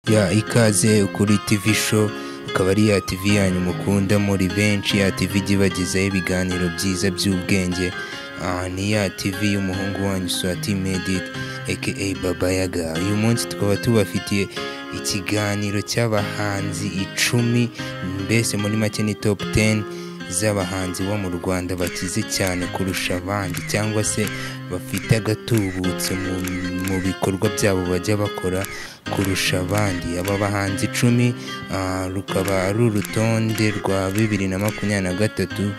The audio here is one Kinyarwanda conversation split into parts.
Ya ikaze kuri TV show, akaba ari ya TV yanyu mukunda muri benshi, ya TV ibagezaho ibiganiro byiza by'ubwenge. Ni ya TV y'umuhungu wanyu Swati Medit aka Baba Yaga. Uyu munsi tukaba tubafitiye ikiganiro cy'abahanzi 10, mbese muri make ni top 10 z'abahanzi bo mu Rwanda bakize cyane kurusha abandi, cyangwa se bafite agatubutse mu bikorwa byabo bajya bakora kurusha abandi. Aba bahanzi 10 rukaba ari urutonde rwa 2023,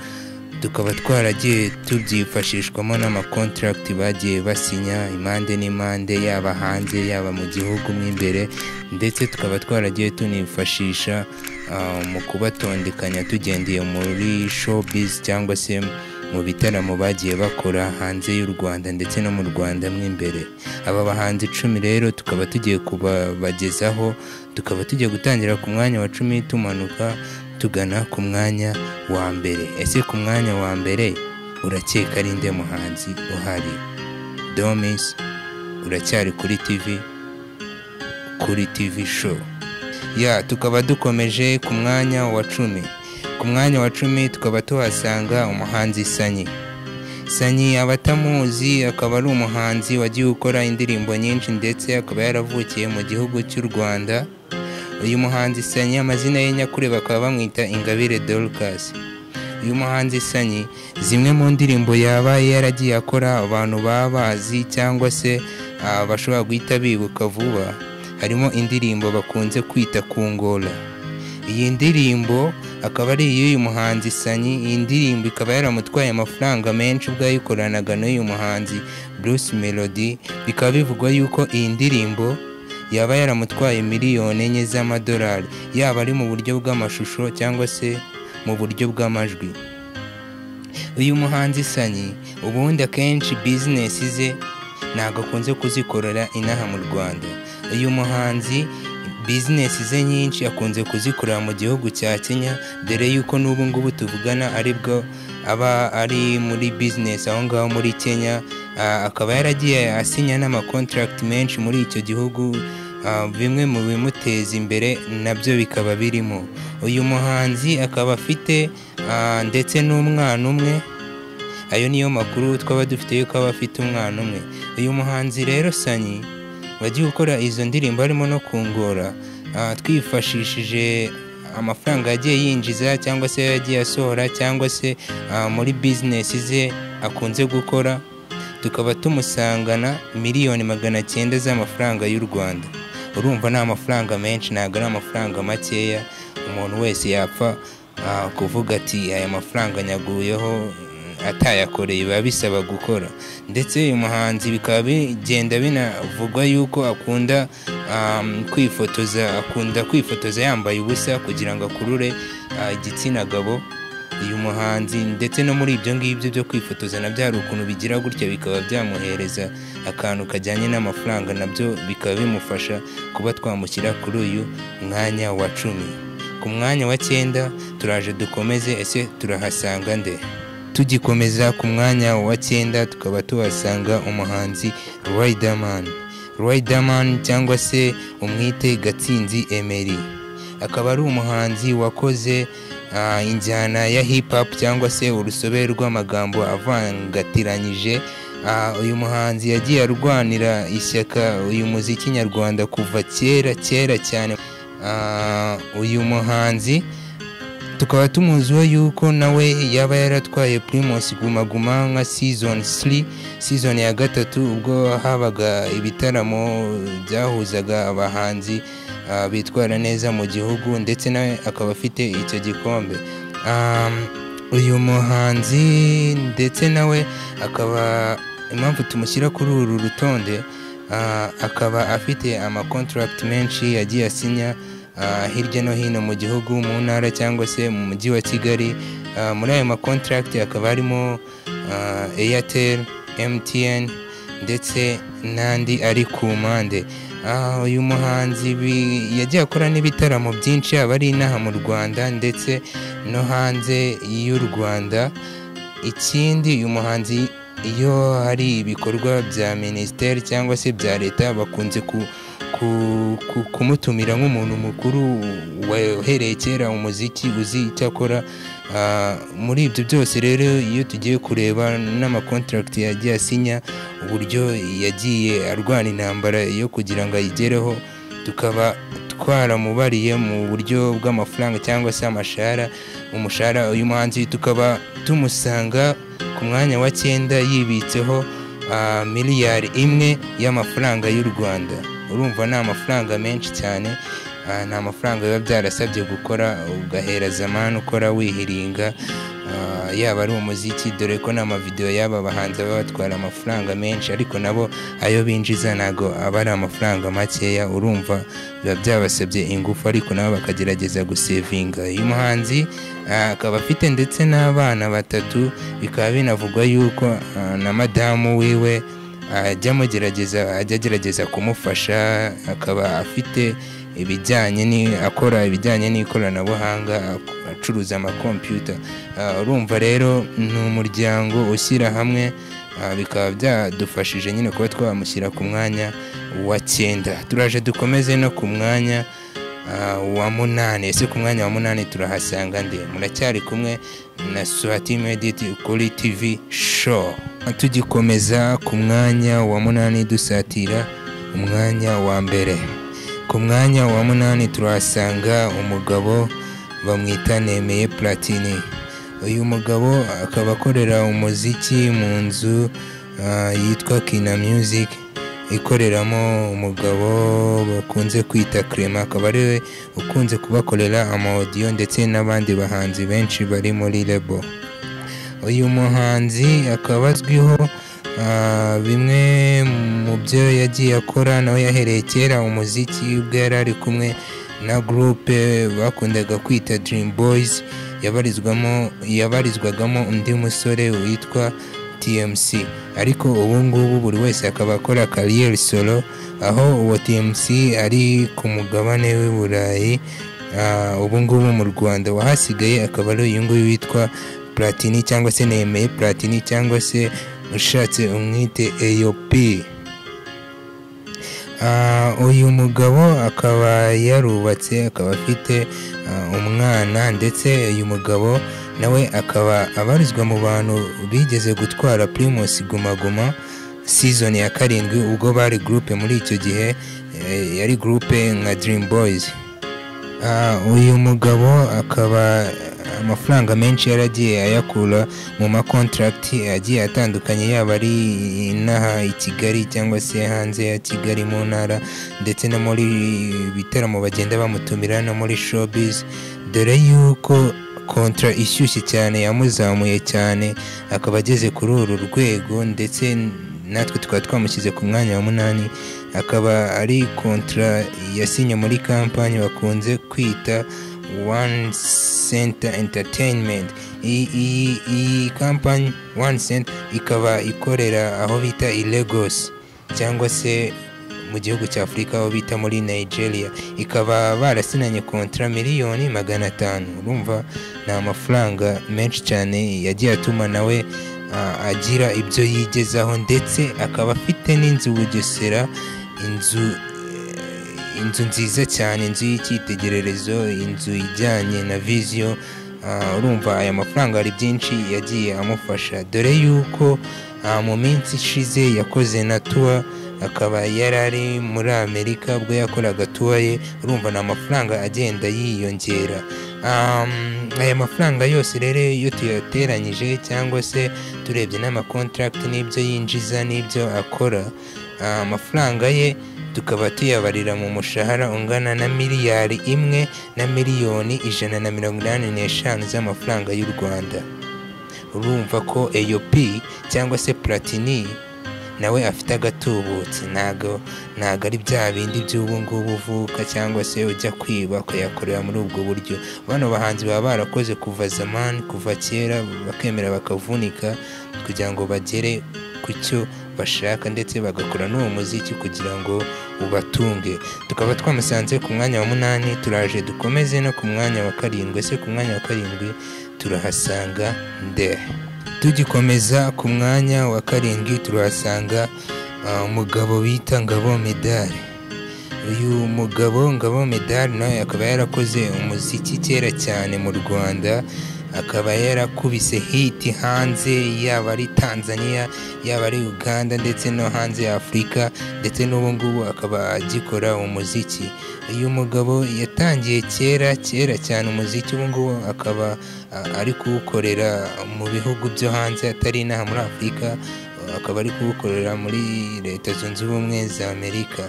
tukaba twaragiye tubyifashishwamo n'amakontrakt bagiye basinya impande n'impande, yaba hanze yaba mu gihugu mo imbere, ndetse tukaba twaragiye tunifashisha mu kubatondekanya tugendeye muri showbiz cyangwa se mu bitaramo bagiye bakora hanze y'u Rwanda ndetse no mu Rwanda mo imbere. Aba bahanzi 10 rero tukaba tugiye kubagezaho, tukaba tugiye gutangira ku mwanya wa 10 tumanuka tugana ku mwanya wa mbere. Ese ku mwanya wa mbere urakeka ari nde muhanzi uhari? Domis, uracyari kuri TV show. Ya tukaba dukomeje ku mwanya wa 10. Ku mwanya wa 10 tukaba tuhasanga umuhanzi Sanyi. Abatamuzi, akaba ari umuhanzi wagiye ukora indirimbo nyinshi ndetse akaba yaravukiye mu gihugu cy'u Rwanda. Uyu muhanzi Sanyi amazina ye nyakuri bakaba bamwita Ingabire Dorcas. Uyu muhanzi Sanyi, zimwe mu ndirimbo yabaye yaragiye akora abantu babazi cyangwa se bashobora guhita bibuka vuba, harimo indirimbo bakunze kwita Kungora. Iyi ndirimbo akaba ari iy'uyu muhanzi Sanyi. Iyi ndirimbo ikaba yaramutwaye amafaranga menshi ubwo yayikoranaga n'uyu muhanzi Bruce Melody. Bikaba bivugwa yuko iyi ndirimbo yaba yaramutwaye miliyoni 4 z'amadolari, yaba ari mu buryo bw'amashusho cyangwa se mu buryo bw'amajwi. Uyu muhanzi Sanyi ubundi akenshi business ze ntago akunze kuzikorera inaha mu Rwanda. Uyu muhanzi business ze nyinshi akunze kuzikorera mu gihugu cya Kenya, dore yuko n'ubu ngubu tuvugana aribwo aba ari muri business aho ngaho muri Kenya. Akaba yaragiye asinya n'amakontrakt menshi muri icyo gihugu, bimwe mu bimuteza imbere nabyo bikaba birimo. Uyu muhanzi akaba afite ndetse n'umwana umwe. Ayo niyo makuru twaba dufite yuko aba afite umwana umwe. Uyu muhanzi rero Sanyi wagiye gukora izo ndirimbo harimo no Kungora, twifashishije amafaranga yagiye yinjiza cyangwa se yagiye asohora cyangwa se muri business ze akunze gukora, tukaba tumusangana miliyoni 900 z'amafaranga y'u Rwanda. Urumva ni amafaranga menshi, ntabwo ari amafaranga makeya umuntu wese yapfa kuvuga ati aya mafaranga nyaguyeho atayakoreye, biba bisaba gukora. Ndetse uyu muhanzi bikaba bigenda binavugwa yuko akunda kwifotoza yambaye ubusa kugira ngo akurure igitsina gabo. Uyu muhanzi ndetse no muri ibyo ngibyo byo kwifotoza nabyo hari ukuntu bigira gutya, bikaba byamuhereza akantu kajyanye n'amafaranga, nabyo bikaba bimufasha kuba twamushyira kuri uyu mwanya wa 10. Ku mwanya wa 9 turaje dukomeze. Ese turahasanga nde? Tugikomeza ku mwanya wa 9 tukaba tuhasanga umuhanzi Riderman cyangwa se umwite Gatsinzi Emery. Akaba ari umuhanzi wakoze injyana ya hip hop cyangwa se urusobe rw'amagambo avangatiranyije. Uyu muhanzi yagiye arwanira ishyaka uyu muziki nyarwanda kuva kera cyane. Uyu muhanzi tukaba tumuziho yuko nawe yaba yaratwaye Primus Guma Guma nka season 3, season ya 3, ubwo habaga ibitaramo byahuzaga abahanzi bitwara neza mu gihugu, ndetse nawe akaba afite icyo gikombe. Uyu muhanzi ndetse nawe akaba impamvu tumushyira kuri uru rutonde, akaba afite amakontrakt menshi yagiye asinya hirya no hino mu gihugu, mu ntara cyangwa se mu mujyi wa Kigali. Muri ayo makontrakt akaba harimo Airtel, MTN ndetse n'andi ari ku mpande. Uyu muhanzi yagiye akora n'ibitaramo byinshi, aba ari inaha mu Rwanda ndetse no hanze y'u Rwanda. Ikindi uyu muhanzi iyo hari ibikorwa bya ministeri cyangwa se bya leta bakunze kumutumira nk'umuntu mukuru wahereye kera umuziki uzi icyo akora. Muri ibyo byose rero iyo tugiye kureba n'amakontrakt yagiye asinya, uburyo yagiye arwana intambara yo kugira ngo ayigereho, tukaba twaramubariye mu buryo bw'amafaranga cyangwa se umushahara uyu muhanzi tukaba tumusanga ku mwanya wa 9 yibitseho miliyari 1 y'amafaranga y'u Rwanda. Urumva ni amafaranga menshi cyane, ni amafaranga biba byarasabye gukora ugahera zamani ukora wihiringa, yaba ari umuziki, dore ko n'amavideo y'aba bahanzi baba batwara amafaranga menshi, ariko nabo ayo binjiza nago aba ari amafaranga makeya. Urumva biba byabasabye ingufu, ariko nabo bakagerageza gusevinga. Uyu muhanzi akaba afite ndetse n'abana 3, bikaba binavugwa yuko na madamu wiwe ajya agerageza kumufasha, akaba afite akora ibijyanye n'ikoranabuhanga, acuruza amakompiyuta. Urumva rero ni umuryango ushyira hamwe, bikaba byadufashije nyine kuba twamushyira ku mwanya wa 9. Turaje dukomeze no ku mwanya wa 8. Ese ku mwanya wa 8 turahasanga nde? Muracyari kumwe na Swati Media kuri TV show. Tugikomeza ku mwanya wa 8 dusatira umwanya wa mbere. Ku mwanya wa 8 turahasanga umugabo bamwita Nemeye Platini. Uyu mugabo akaba akorera umuziki mu nzu yitwa Kina Music, ikoreramo umugabo bakunze kwita Clement, akaba ariwe ukunze kubakorera ama-audio ndetse n'abandi bahanzi benshi bari muri label. Uyu muhanzi akaba azwiho bimwe mu byo yagiye akora, nawe yahereye kera umuziki ubwo yari ari kumwe na groupe bakundaga kwita Dream Boys, yabarizwagamo undi musore witwa TMC, ariko ubu ngubu buri wese akaba akora career solo, aho uwo TMC ari ku mugabane w'i Burayi, ubu ngubu mu Rwanda wahasigaye akaba ari uyu nguyu witwa Platini cyangwa se Nemeye Platini, cyangwa se ushatse umwite AOP. Uyu mugabo akaba yarubatse, akaba afite umwana, ndetse uyu mugabo nawe akaba abarizwa mu bantu bigeze gutwara Primus Guma Guma season ya 7, ubwo bari groupe muri icyo gihe, yari groupe nka Dream Boys. Uyu mugabo akaba amafaranga menshi yaragiye ayakura mu makontrakt agiye atandukanye, yaba ari inaha i Kigali cyangwa se hanze ya Kigali mu ntara, ndetse no muri bitaramo bagenda bamutumira no muri showbiz, dore yuko kontra ishyushye cyane yamuzamuye cyane, akaba ageze kuri uru rwego, ndetse natwe tukaba twamushyize ku mwanya wa 8. Akaba ari kontra yasinye muri kampani bakunze kwita One Center Entertainment. Iyi kampani One Center ikaba ikorera aho bita i Lagos, cyangwa se mu gihugu cya Afurika aho bita muri Nigeria. Ikaba barasinanye kontra miliyoni 500. Urumva ni amafaranga menshi cyane yagiye atuma nawe agira ibyo yigezaho, ndetse akaba afite n'inzu Bugesera, inzu nziza cyane, inzu y'icyitegererezo, inzu ijyanye na vision. Urumva aya mafaranga hari byinshi yagiye amufasha, dore yuko mu minsi ishize yakoze na tour, akaba yarari muri Amerika ubwo yakoraga tour ye. Urumva na amafaranga agenda yiyongera. Aya mafaranga yose rero iyo tuyateranyije cyangwa se turebye n'amakontrakt n'ibyo yinjiza n'ibyo akora, amafaranga ye tukaba tuyabarira mu mushahara ungana na miliyari 1 na miliyoni 185 z'amafaranga y'u Rwanda. Urumva ko AOP cyangwa se Platini nawe afite agatubutse, ntago ari bya bindi by'ubu ngubu uvuka cyangwa se ujya kwiba ukayakorera muri ubwo buryo. Bano bahanzi baba barakoze kuva zamani, kuva kera, bakemera bakavunika kugira ngo bagere ku cyo bashaka, ndetse bagakora n'uwo muziki kugira ngo ubatunge. Tukaba twamusanze ku mwanya wa 8. Turaje dukomeze no ku mwanya wa 7. Ese ku mwanya wa 7 turahasanga nde? Tugikomeza ku mwanya wa 7 turahasanga umugabo bita Ngabo Medal. uyu mugabo Ngabo Medard nawe akaba yarakoze umuziki kera cyane mu Rwanda, akaba yarakubise hit hanze, yaba ari Tanzania, yaba ari Uganda ndetse no hanze ya Afurika, ndetse n'ubu ngubu akaba agikora umuziki. Uyu mugabo yatangiye kera cyane umuziki, ubu ngubu akaba ari kuwukorera mu bihugu byo hanze atari inaha muri Afurika, akaba ari kuwukorera muri Leta Zunze Ubumwe za Amerika.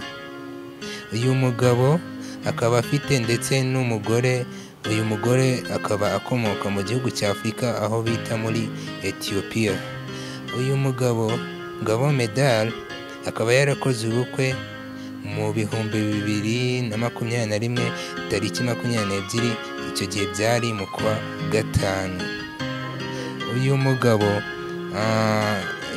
Uyu mugabo akaba afite ndetse n'umugore, uyu mugore akaba akomoka mu gihugu cya Afurika aho bita muri Ethiopia. Uyu mugabo Ngabo Medard akaba yarakoze ubukwe mu 2021 tariki 22, icyo gihe byari mu kwa gatanu. Uyu mugabo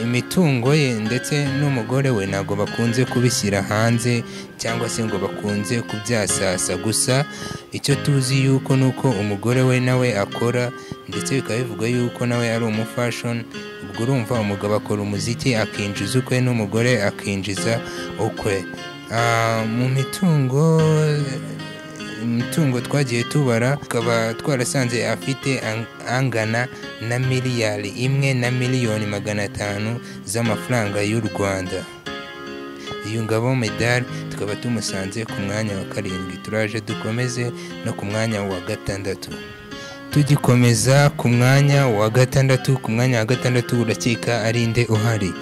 imitungo ye ndetse n'umugore we ntabwo bakunze kubishyira hanze cyangwa se ngo bakunze kubyasasa, gusa icyo tuzi yuko nuko umugore we nawe akora, ndetse bikaba bivuga yuko nawe ari umufashion. Ubwo urumva umugabo akora umuziki akinjiza ukwe n'umugore akinjiza ukwe. Mu mitungo twagiye tubara tukaba twarasanze afite angana na miliyari 1,500,000 z'amafaranga y'u Rwanda. Uyu Ngabo Medard tukaba tumusanze ku mwanya wa 7. Turaje dukomeze no ku mwanya wa 6. Tugikomeza ku mwanya wa 6, ku mwanya wa 6 urakeka ari nde uhari?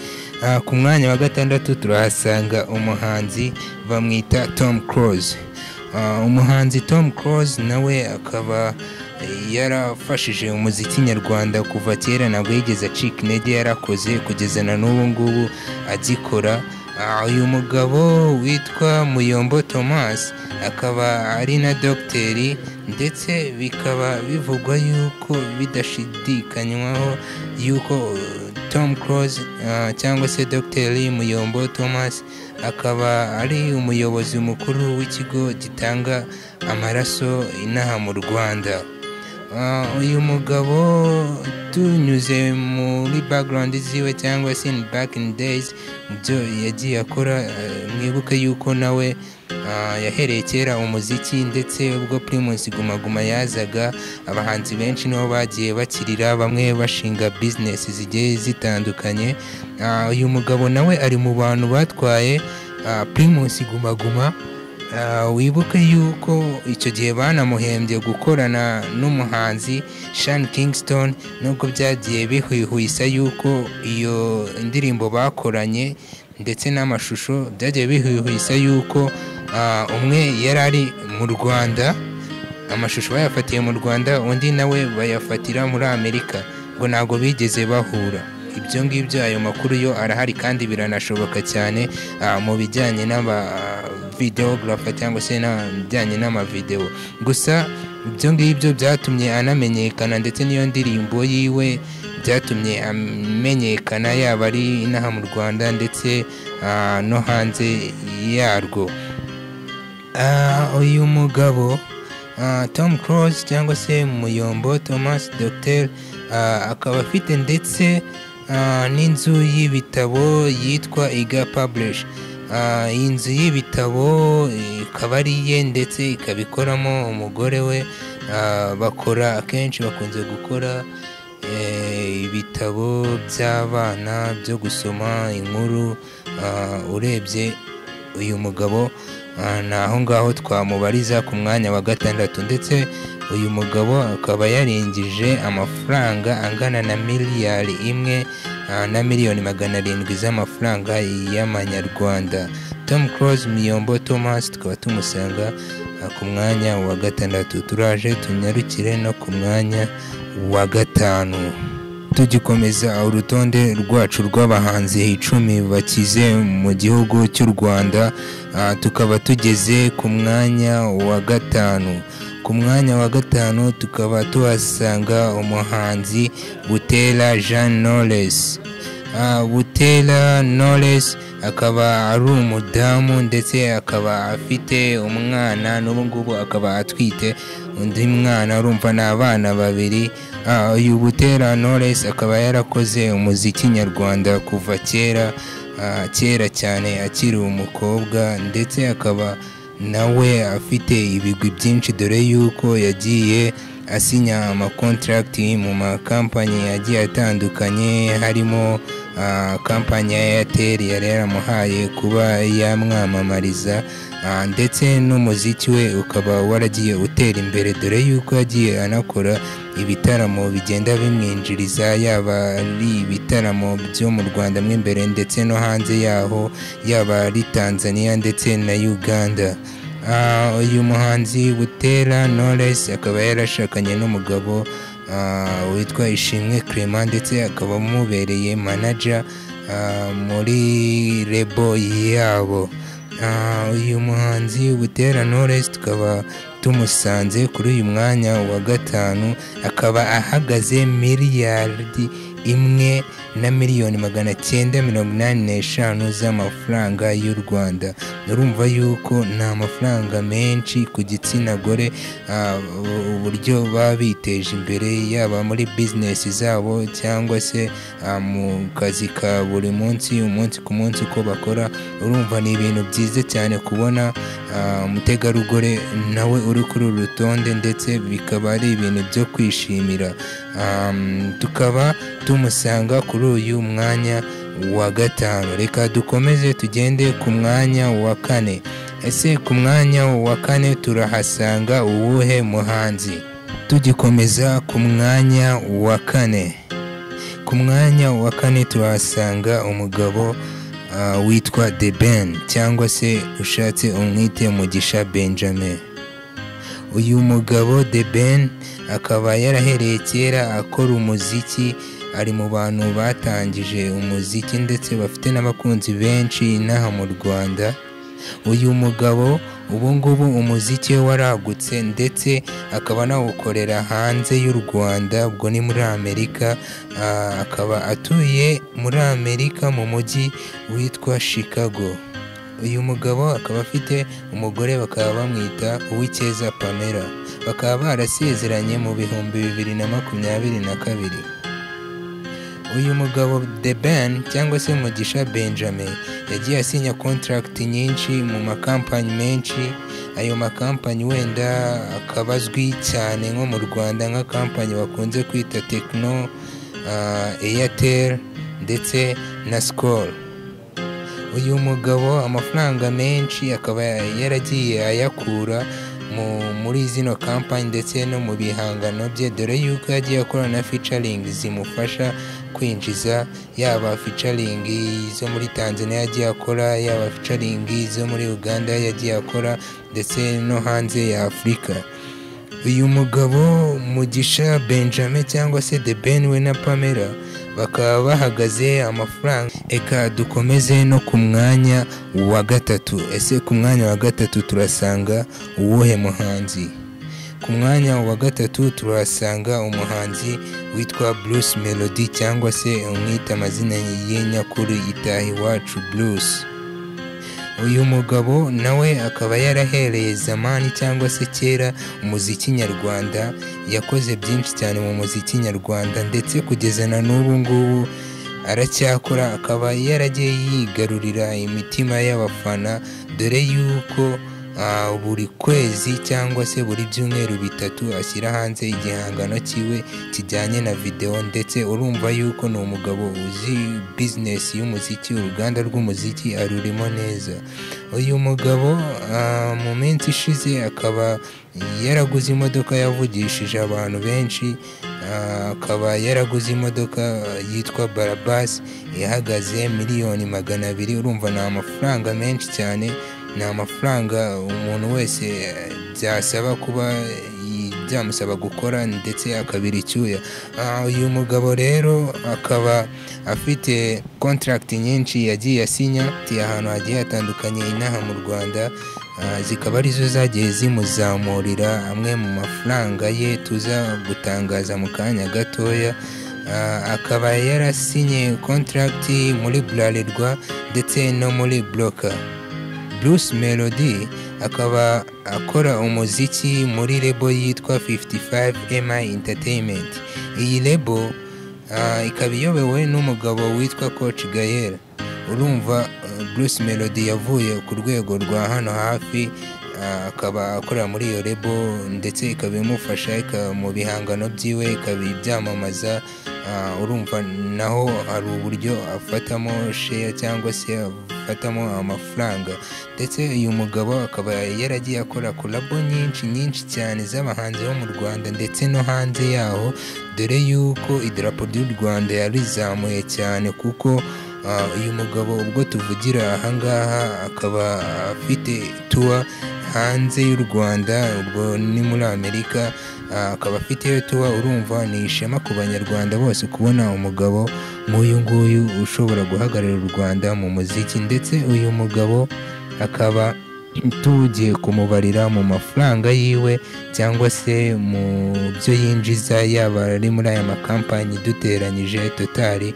Ku mwanya wa 6 turahasanga umuhanzi bamwita Tom Close. Umuhanzi Tom Close nawe akaba yarafashije umuziki nyarwanda kuva kera, ntabwo yigeze acika intege, yarakoze kugeza na n'ubu ngubu agikora. Uyu mugabo witwa Muyombo Thomas akaba ari na dogiteri, ndetse bikaba bivugwa yuko bidashidikanywaho yuko Tom Close cyangwa se Dr. Muyombo Thomas akaba ari umuyobozi mukuru w'ikigo gitanga amaraso inaha mu Rwanda. Uyu mugabo tunyuze muri background ziwe cyangwa se back in days byo yagiye akora, mwibuke yuko nawe yahereye kera umuziki, ndetse ubwo Primus Guma Guma yazaga abahanzi benshi niho bagiye bakirira, bamwe bashinga business zigiye zitandukanye. Uyu mugabo nawe ari mu bantu batwaye Primus Guma Guma. Wibuke yuko icyo gihe banamuhembye gukorana n'umuhanzi Sean Kingston, nubwo byagiye bihwihwisa yuko iyo indirimbo bakoranye ndetse n'amashusho byagiye bihwihwisa yuko umwe yari ari mu Rwanda, amashusho bayafatiye mu Rwanda, undi nawe bayafatira muri Amerika, ngo ntabwo bigeze bahura. Ibyo ngibyo ayo makuru yo arahari kandi biranashoboka cyane mu bijyanye n'aba videographer cyangwa se n'abijyanye n'amavideo. Gusa ibyo ngibyo byatumye anamenyekana, ndetse n'iyo ndirimbo yiwe byatumye amenyekana, yaba ari inaha mu Rwanda ndetse no hanze yarwo. Uyu mugabo Tom Close cyangwa se Muyombo Thomas Dr. akaba afite ndetse n'inzu y'ibitabo yitwa Iga Publish. Iyi nzu y'ibitabo ikaba ari iye, ndetse ikabikoramo umugore we. Bakora akenshi bakunze gukora ibitabo by'abana byo gusoma inkuru. Urebye uyu mugabo naho ngaho twamubariza ku mwanya wa 6, ndetse uyu mugabo akaba yaringije amafaranga angana na miliyari 1,700,000 z'amafaranga y'amanyarwanda. Tom Close Muyombo Thomas tukaba tumusanga ku mwanya wa 6. Turaje tunyarukire no ku mwanya wa 5. Tugikomeza urutonde rwacu rw'abahanzi 10 bakize mu gihugu cy'u Rwanda, tukaba tugeze ku mwanya wa 5. Ku mwanya wa 5 tukaba tuhasanga umuhanzi Butera Jean Knowless. Butera Knowless akaba ari umudamu, ndetse akaba afite umwana, n'ubu ngubu akaba atwite undi mwana, urumva n'abana 2. Uyu Butera Knowless akaba yarakoze umuziki nyarwanda kuva kera cyane akiri umukobwa, ndetse akaba nawe afite ibigwi byinshi, dore yuko yagiye asinya amakontragiti mu makampani agiye atandukanye, harimo kampani ya Airtel yari yaramuhaye kuba yamwamamariza, ndetse n'umuziki we ukaba waragiye utera imbere, dore yuko yagiye anakora ibitaramo bigenda bimwinjiriza, yaba ari ibitaramo byo mu Rwanda mo imbere ndetse no hanze yaho, yaba ari Tanzania ndetse na Uganda. Uyu muhanzi Butera Knowless akaba yarashakanye n'umugabo witwa Ishimwe Clement, ndetse akaba amubereye manager muri lebo yabo. Uyu muhanzi Butera Knowless tukaba tumusanze kuri uyu mwanya wa gatanu, akaba ahagaze miliyardi 1,985,000 z'amafaranga y'u Rwanda. Urumva yuko ni amafaranga menshi ku gitsina gore, uburyo baba biteje imbere yaba muri business zabo cyangwa se mu kazi ka buri munsi, umunsi ku munsi uko bakora. Urumva ni ibintu byiza cyane kubona umutegarugori nawe uri kuri uru rutonde, ndetse bikaba ari ibintu byo kwishimira. Tukaba tumusanga kuri uyu mwanya wa gatanu. Reka dukomeze tugende ku mwanya wa kane. Ese ku mwanya wa kane turahasanga uwuhe muhanzi? Tugikomeza ku mwanya wa kane. Ku mwanya wa kane turahasanga umugabo witwa The Ben, cyangwa se ushatse umwite Mugisha Benjamin. Uyu mugabo The Ben akaba yarahereye kera akora umuziki, ari mu bantu batangije umuziki ndetse bafite n'abakunzi benshi inaha mu Rwanda. Uyu mugabo ubu ngubu umuziki we waragutse, ndetse akaba nawukorera hanze y'u Rwanda, ubwo ni muri Amerika. Akaba atuye muri Amerika mu mujyi witwa Chicago. Uyu mugabo akaba afite umugore, bakaba bamwita Uwicyeza Pamela, bakaba barasezeranye mu 2022. Uyu mugabo The Ben cyangwa se Mugisha Benjamin yagiye asinya contract nyinshi mu makampani menshi. Ayo makampani wenda akaba azwi cyane nko mu Rwanda nka kampani bakunze kwita Tecno, Airtel ndetse na Skol. Uyu mugabo amafaranga menshi akaba yaragiye ayakura muri zino kampani ndetse no mu bihangano bye, dore yuko yagiye akora na featuring zimufasha kwinjiza, yaba featuring zo muri Tanzania yagiye akora, yaba featuring zo muri Uganda yagiye akora, ndetse no hanze ya Afurika. Uyu mugabo Mugisha Benjamin cyangwa se The Ben we na Pamela bakaba bahagaze amafaranga. Eka dukomeze no ku mwanya wa gatatu. Ese ku mwanya wa gatatu turasanga uwuhe muhanzi? Ku mwanya wa gatatu turasanga umuhanzi witwa Bruce Melody, cyangwa se umwita amazina ye nyakuri Itahiwacu Bruce. Uyu mugabo nawe akaba yarahereye zamani cyangwa se kera umuziki nyarwanda, yakoze byinshi cyane mu muziki nyarwanda, ndetse kugeza na n'ubu ngubu aracyakora. Akaba yaragiye yigarurira imitima y'abafana, dore yuko buri kwezi cyangwa se buri byumweru bitatu ashyira hanze igihangano cyiwe kijyanye na video, ndetse urumva yuko ni umugabo uzi business y'umuziki, uruganda rw'umuziki arurimo neza. Uyu mugabo mu minsi ishize akaba yaraguze imodoka yavugishije abantu benshi. Akaba yaraguze imodoka yitwa Barabas ihagaze $200,000. Urumva ni amafaranga menshi cyane, ni amafaranga umuntu wese byasaba kuba byamusaba gukora ndetse akabira icyuya. Uyu mugabo rero akaba afite contract nyinshi yagiye asinya ahantu hagiye hatandukanye inaha mu Rwanda, zikaba arizo zagiye zimuzamurira amwe mu mafaranga ye tuza gutangaza mu kanya gatoya. Akaba yarasinye contract muri Bralirwa ndetse no muri Bloka. Bruce Melody akaba akora umuziki muri lebo yitwa 55MI Entertainment. Iyi lebo ikaba iyobewe n'umugabo witwa Coach Gael. Urumva Bruce Melody yavuye ku rwego rwa hano hafi akaba akorera muri iyo lebo ndetse ikaba imufasha mu bihangano byiwe ikabyamamaza. Urumva naho hari uburyo afatamo share cyangwa se afatamo amafaranga. Ndetse uyu mugabo akaba yaragiye akora kolabo nyinshi cyane z'abahanzi bo mu Rwanda ndetse no hanze yaho, dore yuko idarapo ry'u Rwanda yarizamuye cyane, kuko uyu mugabo ubwo tuvugira ahangaha akaba afite tour hanze y'u Rwanda, ubwo ni muri Amerika, akaba afite tour. Urumva ni ishema ku banyarwanda bose kubona umugabo nk'uyu nguyu ushobora guhagararira u Rwanda mu muziki. Ndetse uyu mugabo akaba tugiye kumubarira mu mafaranga yiwe cyangwa se mu byo yinjiza, yaba ari muri aya makampanyi duteranyije totali,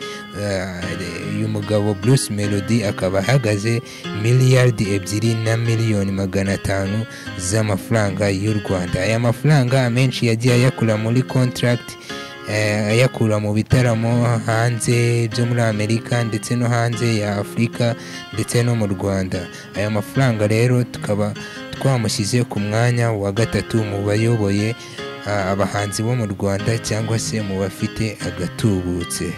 uyu mugabo Bruce Melody akaba ahagaze miliyardi 2,500,000 z'amafaranga y'u Rwanda. Aya mafaranga amenshi yagiye ayakura muri contract, ayakura mu bitaramo hanze byo muri Amerika ndetse no hanze ya Afurika ndetse no mu Rwanda. Aya mafaranga rero tukaba twamushyize ku mwanya wa 3 mu bayoboye abahanzi bo mu Rwanda cyangwa se mu bafite agatubutse.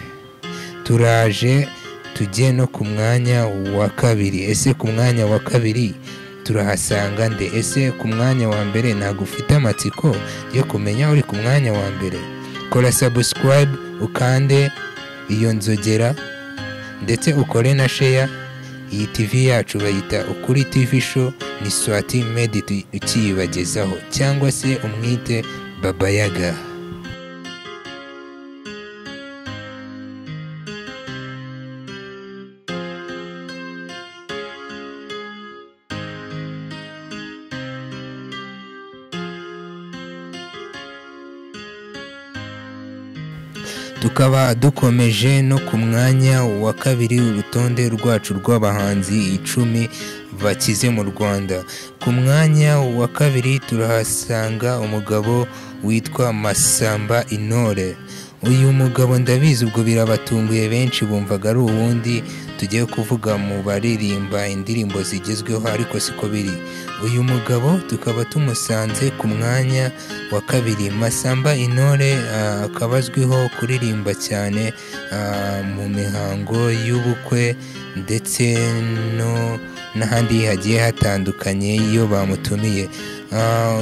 Turaje tujye no ku mwanya wa 2. Ese ku mwanya wa 2 turahasanga nde? Ese ku mwanya wa mbere ntabwo ufite amatsiko yo kumenya uri ku mwanya wa mbere? Kora subscribe, ukande iyo nzogera ndetse ukore na share. Iyi TV yacu bayita Ukuri TV Show, ni Swati Media ukiyibagezaho, cyangwa se umwite Baba Yaga. Tukaba dukomeje no ku mwanya wa 2 urutonde rwacu rw'abahanzi 10 bakize mu Rwanda. Ku mwanya wa 2 turahasanga umugabo witwa Masamba Intore. Uyu mugabo ndabizi ubwo birabatunguye, benshi bumvaga ari uwundi tugiye kuvuga mu baririmba indirimbo zigezweho, ariko siko biri. Uyu mugabo tukaba tumusanze ku mwanya wa 2. Masamba Intore akaba azwiho kuririmba cyane mu mihango y'ubukwe ndetse no n'ahandi hagiye hatandukanye iyo bamutumiye.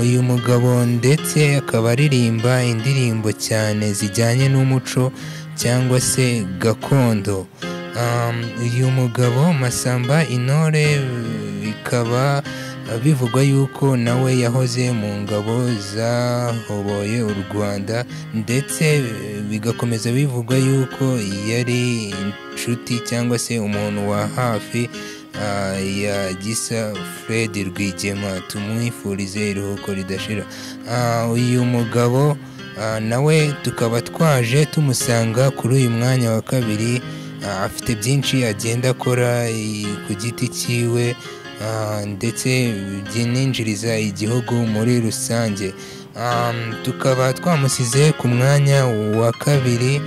Uyu mugabo ndetse akaba aririmba indirimbo cyane zijyanye n'umuco cyangwa se gakondo. Uyu mugabo Masamba Intore bikaba bivugwa yuko nawe yahoze mu ngabo zahoboye u Rwanda, ndetse bigakomeza bivugwa yuko yari inshuti cyangwa se umuntu wa hafi ya Gisa Fred Rwigema, tumwifurize iruhuko ridashira. Uyu mugabo nawe tukaba twaje tumusanga kuri uyu mwanya wa 2. Afite byinshi agenda akora ku giti cyiwe ndetse byinjiriza igihugu muri rusange. Tukaba twamusize ku mwanya wa 2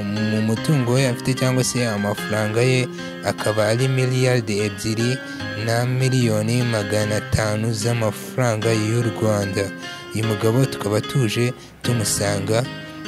mu mutungo we afite cyangwa se amafaranga ye akaba ari miliyardi 2,500,000 z'amafaranga y'u Rwanda. Uyu mugabo tukaba tuje tumusanga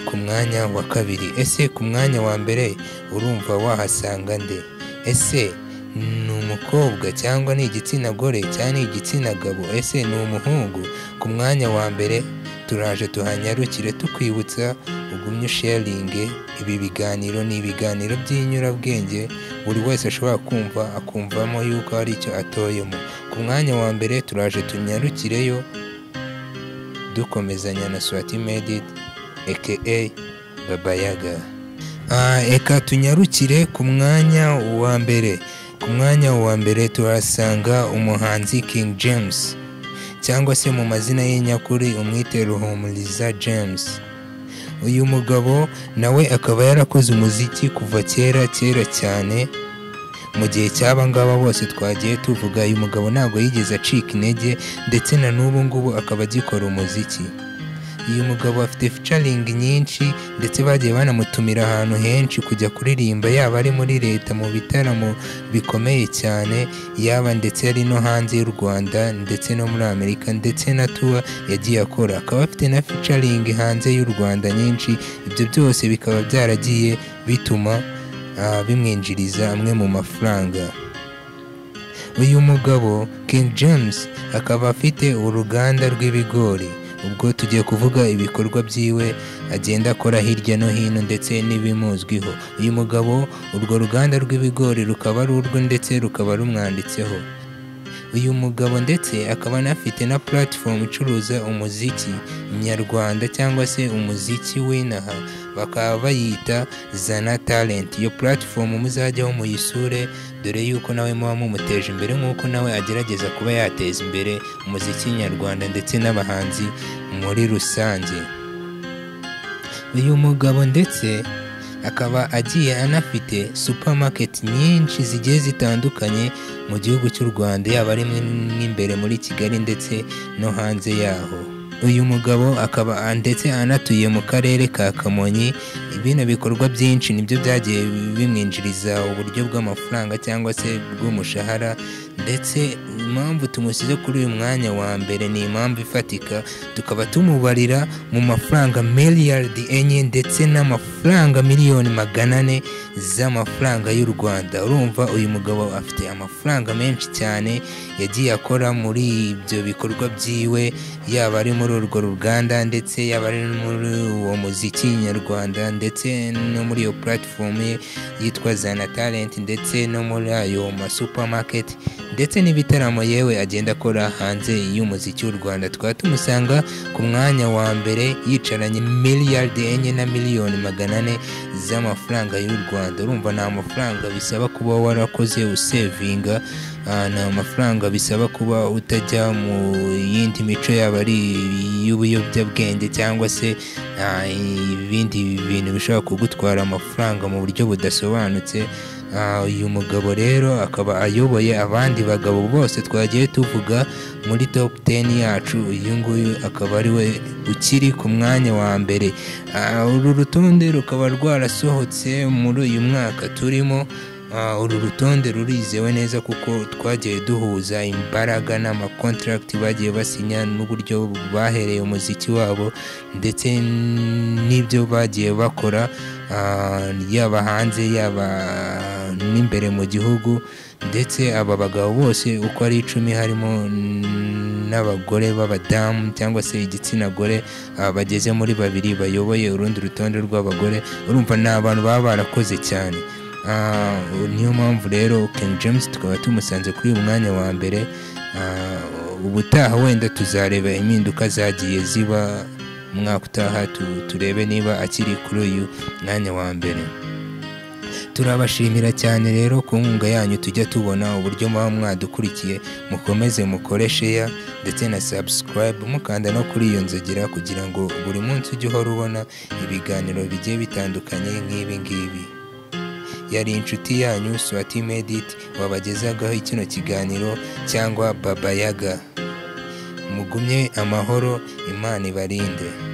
ku mwanya wa 2. Ese ku mwanya wa mbere urumva wahasanga nde? Ese ni umukobwa cyangwa ni igitsina gore cyangwa ni igitsina gabo? Ese ni umuhungu? Ku mwanya wa mbere turaje tuhanyarukire tukwibutsa ugumye sharinge. Ibi biganiro ni ibiganiro by'inyurabwenge, buri wese ashobora kumva akumvamo yuko hari icyo atoyemo. Ku mwanya wa mbere turaje tunyarukireyo dukomezanya na Swati Media aka Baba Yaga. Eka tunyarukire ku mwanya wa mbere. Ku mwanya wa mbere turasanga umuhanzi King James, cyangwa se mu mazina ye nyakuri umwite Ruhumuriza James. Uyu mugabo nawe akaba yarakoze umuziki kuva kera cyane, mu gihe cy'aba ngaba bose twagiye tuvuga. Uyu mugabo ntabwo yigeze acika intege ndetse na n'ubu ngubu akaba agikora umuziki. uyu mugabo afite featuring nyinshi ndetse bagiye banamutumira ahantu henshi kujya kuririmba, yaba ari muri leta mu bitaramo bikomeye cyane, yaba ndetse ari no hanze y'u Rwanda ndetse no muri Amerika, ndetse na tour yagiye akora, akaba afite na featuring hanze y'u Rwanda nyinshi. Ibyo byose bikaba byaragiye bituma bimwinjiriza amwe mu mafaranga. Uyu mugabo King James akaba afite uruganda rw'ibigori, ubwo tugiye kuvuga ibikorwa byiwe agenda akora hirya no hino ndetse n'ibimuzwiho. Uyu mugabo urwo ruganda rw'ibigori rukaba ari urwe ndetse rukaba rumwanditseho. Uyu mugabo ndetse akaba anafite na platform icuruza umuziki nyarwanda cyangwa se umuziki w'inaha, bakaba bayita Zana Talent. Iyo platform muzajyaho muyisure, dore yuko nawe muba mumuteje imbere nk'uko nawe agerageza kuba yateza imbere umuziki nyarwanda ndetse n'abahanzi muri rusange. Uyu mugabo ndetse akaba agiye anafite supermarket nyinshi zigiye zitandukanye mu gihugu cy'u Rwanda, yaba ari n'imbere muri Kigali ndetse no hanze yaho. Uyu mugabo akaba ndetse anatuye mu karere ka Kamonyi. Ibino bikorwa byinshi nibyo byagiye bimwinjiriza uburyo bw'amafaranga cyangwa se bw'umushahara, ndetse impamvu tumusize kuri uyu mwanya wa mbere ni impamvu ifatika, tukaba tumubarira mu mafaranga miliyardi enye ndetse n'amafaranga miliyoni 400 z'amafaranga y'u Rwanda. Urumva uyu mugabo afite amafaranga menshi cyane yagiye akora muri ibyo bikorwa byiwe, yaba ari muri urwo ruganda ndetse yaba ari muri uwo muziki nyarwanda ndetse no muri iyo platform yitwa Zana Talent ndetse no muri ayo supermarket ndetse n'ibitaramo yewe agenda akora hanze y'umuziki w'u Rwanda. Tukaba tumusanga ku mwanya wa mbere yicaranye miliyardi enye na miliyoni 400 z'amafaranga y'u Rwanda. Urumva nta mafaranga bisaba kuba warakoze usevinga, nta mafaranga bisaba kuba utajya mu yindi mico yaba ari y'ubuyobyabwenge cyangwa se ibindi bintu bishobora kugutwara amafaranga mu buryo budasobanutse. Uyu mugabo rero akaba ayoboye abandi bagabo bose twagiye tuvuga muri top 10 yacu. Uyu nguyu akaba ari we ukiri ku mwanya wa mbere. Uru rutonde rukaba rwarasohotse muri uyu mwaka turimo. Uru rutonde rurizewe neza kuko twagiye duhuza imbaraga n'amakontrakt bagiye basinya n'uburyo bahereye umuziki wabo ndetse n'ibyo bagiye bakora, yaba hanze yaba n'imbere mu gihugu. Ndetse aba bagabo bose uko ari 10 harimo n'abagore b'abadamu cyangwa se igitsina gore bageze muri 2 bayoboye urundi rutonde rw'abagore. Urumva ni abantu baba barakoze cyane. Niyo mpamvu rero King James tukaba tumusanze kuri uyu mwanya wa mbere. Ubutaha wenda tuzareba impinduka zagiye ziba mwaka utaha, turebe niba akiri kuri uyu mwanya wa mbere. Turabashimira cyane rero ku nkunga yanyu tujya tubona, uburyo muba mwadukurikiye. Mukomeze mukore share ndetse na subscribe, mukanda no kuri iyo nzogera kugira ngo buri munsi ujye uhora ubona ibiganiro bigiye bitandukanye nk'ibi ngibi. Yari inshuti yanyu Swati Medit wabagezagaho kino kiganiro cyangwa Baba Yaga. Mugumye amahoro, Imana ibarinde.